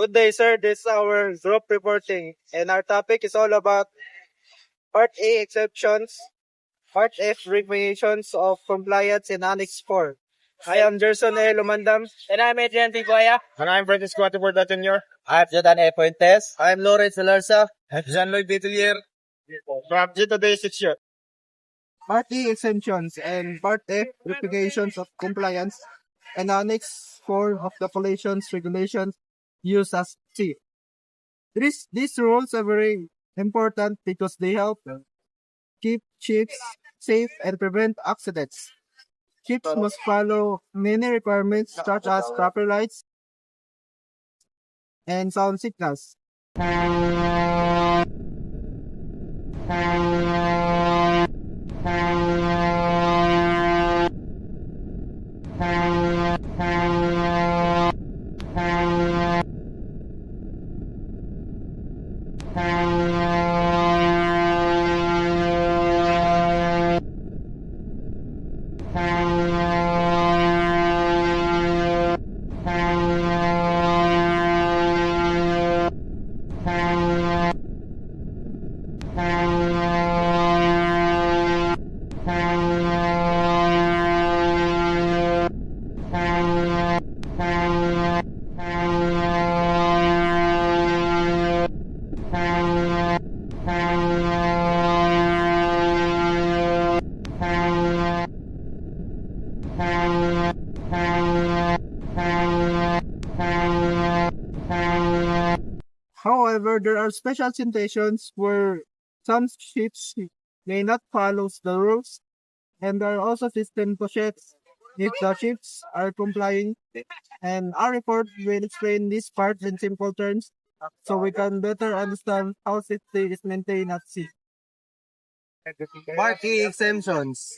Good day, sir. This is our group reporting, and our topic is all about Part A exceptions, Part F variations of compliance in Annex 4. I am Gerson A. Lumandam. And I'm Adrian Tigoya. And I'm Francisco Atiborda Jr. I'm Jordan E. Fuentes. I'm Lawrence Alarza. Jean-Louis Bitelier. From Gito Day 6 year. Part E exemptions and Part F verifications of compliance and Annex 4 of the Collations Regulations used as C. These rules are very important because they help keep ships safe and prevent accidents. Ships must follow many requirements such as proper lights and sound signals. However, there are special situations where some ships may not follow the rules, and there are also system to check if the ships are complying. And our report will explain this part in simple terms so we can better understand how safety is maintained at sea. Part E exemptions.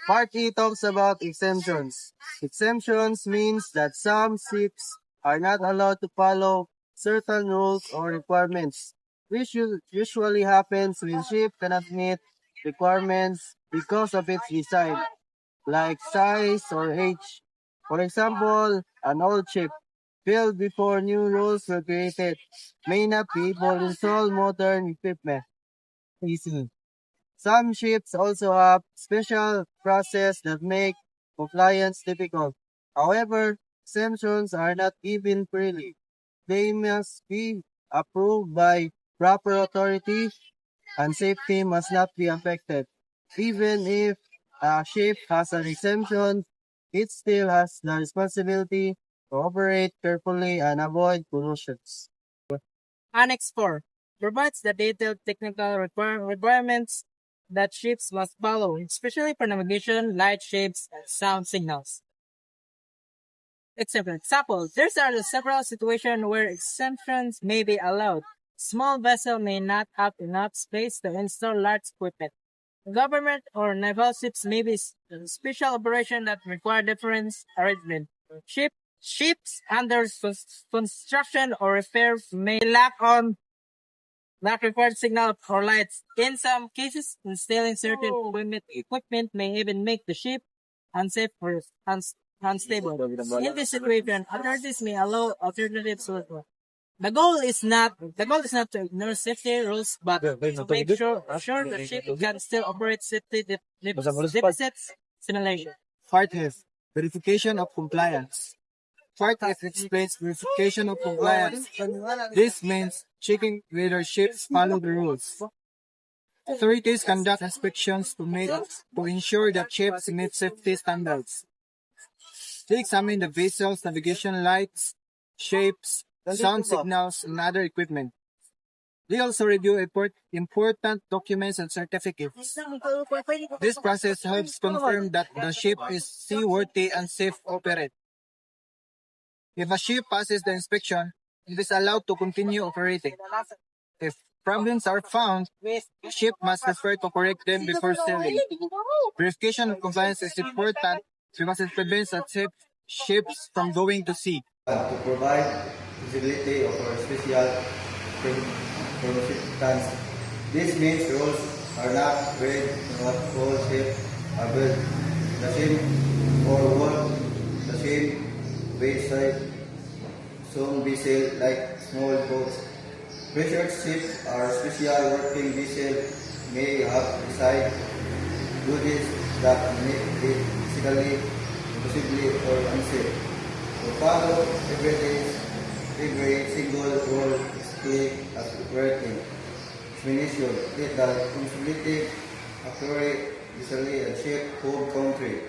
Part E talks about exemptions. Exemptions means that some ships are not allowed to follow certain rules or requirements, which usually happens when ship cannot meet requirements because of its design, like size or age. For example, an old ship built before new rules were created may not be able to install modern equipment easily. Some ships also have special process that make compliance difficult. However, exemptions are not given freely. They must be approved by proper authorities and safety must not be affected. Even if a ship has an exemption, it still has the responsibility to operate carefully and avoid pollutions. Annex 4 provides the detailed technical requirements that ships must follow, especially for navigation, light shapes, and sound signals. Example, there are several situations where exemptions may be allowed. Small vessel may not have enough space to install large equipment. Government or naval ships may be special operation that require different arrangement. Ships under construction or repair may lack required signal or lights. In some cases, installing certain equipment may even make the ship unsafe or unstable. In this situation, authorities may allow alternatives. The goal is not to ignore safety rules, but to make sure the ship can still operate safety deficits simulation. Part F, verification of compliance. Part F explains verification of compliance. This means checking whether ships follow the rules. Authorities conduct inspections to ensure that ships meet safety standards. They examine the vessel's navigation lights, shapes, sound signals, and other equipment. They also review important documents and certificates. This process helps confirm that the ship is seaworthy and safe to operate. If a ship passes the inspection, it is allowed to continue operating. If problems are found, the ship must refer to correct them before sailing. Verification of compliance is important because it prevents ships from going to sea. To provide visibility of our special circumstance. This means rules are not read not all ships are built the same or work the same wayside. Some vessels like small boats. Research ships are special working vessels may have beside duties that make it physically impossible or unsafe. To follow every single rule is key as working. Explanation is the responsibility operate easily and shape home country.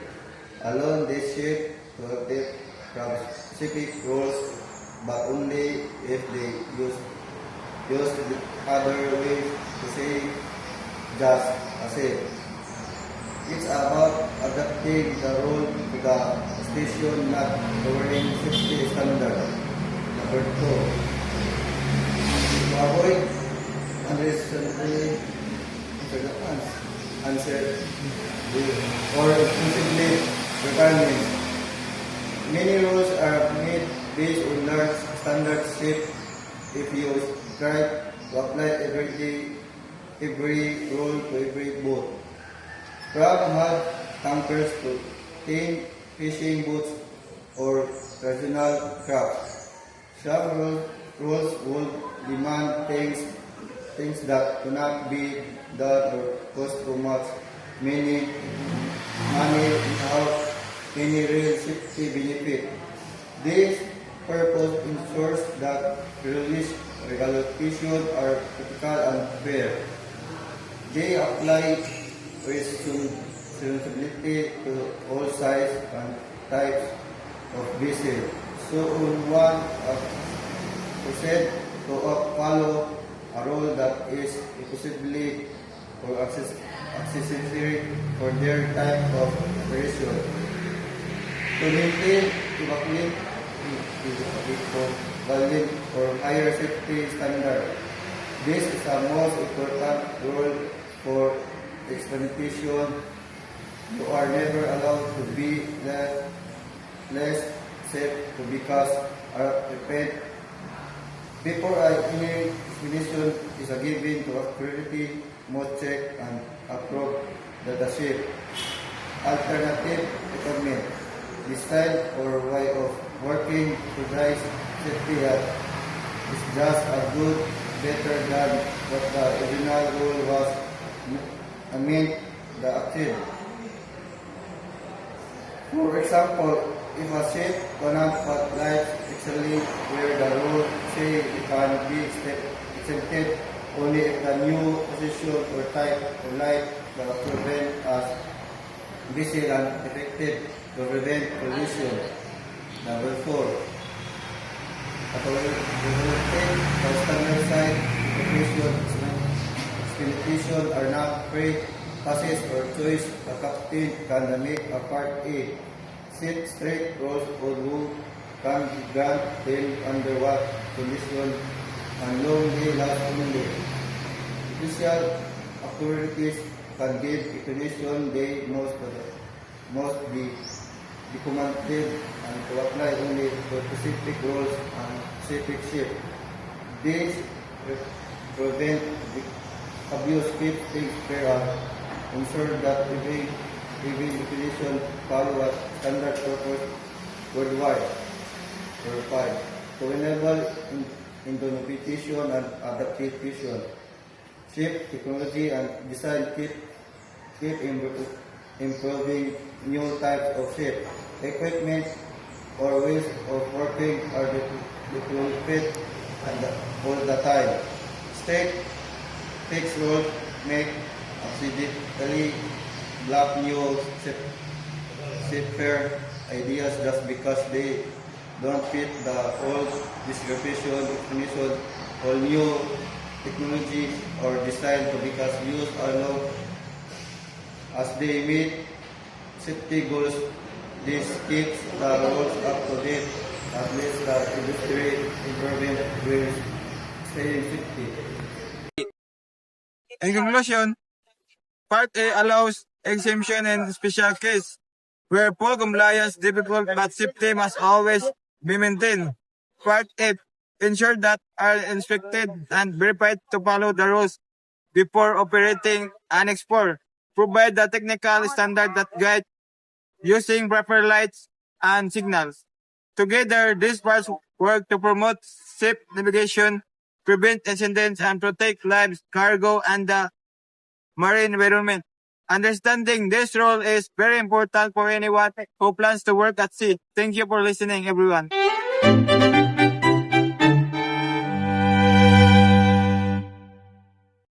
Alone this shape to update from specific rules but only if they use the other ways to say just as it. It's about adapting the rule to the station, not lowering safety standard. Number two, to avoid unnecessary unsafe or exclusively requirements. Many rules are made based on large standard shape. If you try to apply every rule to every boat, crab have tankers to tame fishing boats or traditional crafts. Some rules will demand things that cannot be done or cost too much money without any real safety benefit. This purpose ensures that regulations are practical and fair. They apply responsibility to all sizes and types of vessels. So on one proceed to follow a rule that is possibly or accessory for their type of operation. To maintain valid or higher safety standard. This is the most important rule for experimentation. You are never allowed to be less safe because prevent before any explanation is given to authority must check and approve the ship. Alternative equipment. The style or way of working provides safety that is just as good, better than what the original rule was meant to achieve. For example, if a ship cannot put lights exactly where the rule say it can be exempted only if the new position or type of light that prevent us visual and effective to prevent collision. Number 4. Regulated or standard side expectation are not free passes or choice. The captain can make a part A. Set strict rules for who can grant them under what condition and long they last only. Official authorities can give explanation they must be documented and to apply only for specific rules and specific ship. This prevent the abuse, keep things fair and ensure that every definition follow a standard purpose worldwide. Number 5. To enable innovation and adaptation. Ship technology and design keep improving new types of ship. Equipment or ways of working are developed all the time. State fixed rules make accidentally block new shipware ideas just because they don't fit the old distribution definition or new technology or design to because used along as they meet safety goals. This keeps the rules up to date, at least the industry improvement will stay in safety. In conclusion, Part A allows exemption in special case where full compliance difficult but safety must always be maintained. Part A ensure that are inspected and verified to follow the rules before operating and explore. Provide the technical standard that guide using proper lights and signals. Together, these parts work to promote safe navigation, prevent incidents, and protect lives, cargo, and the marine environment. Understanding this role is very important for anyone who plans to work at sea. Thank you for listening, everyone.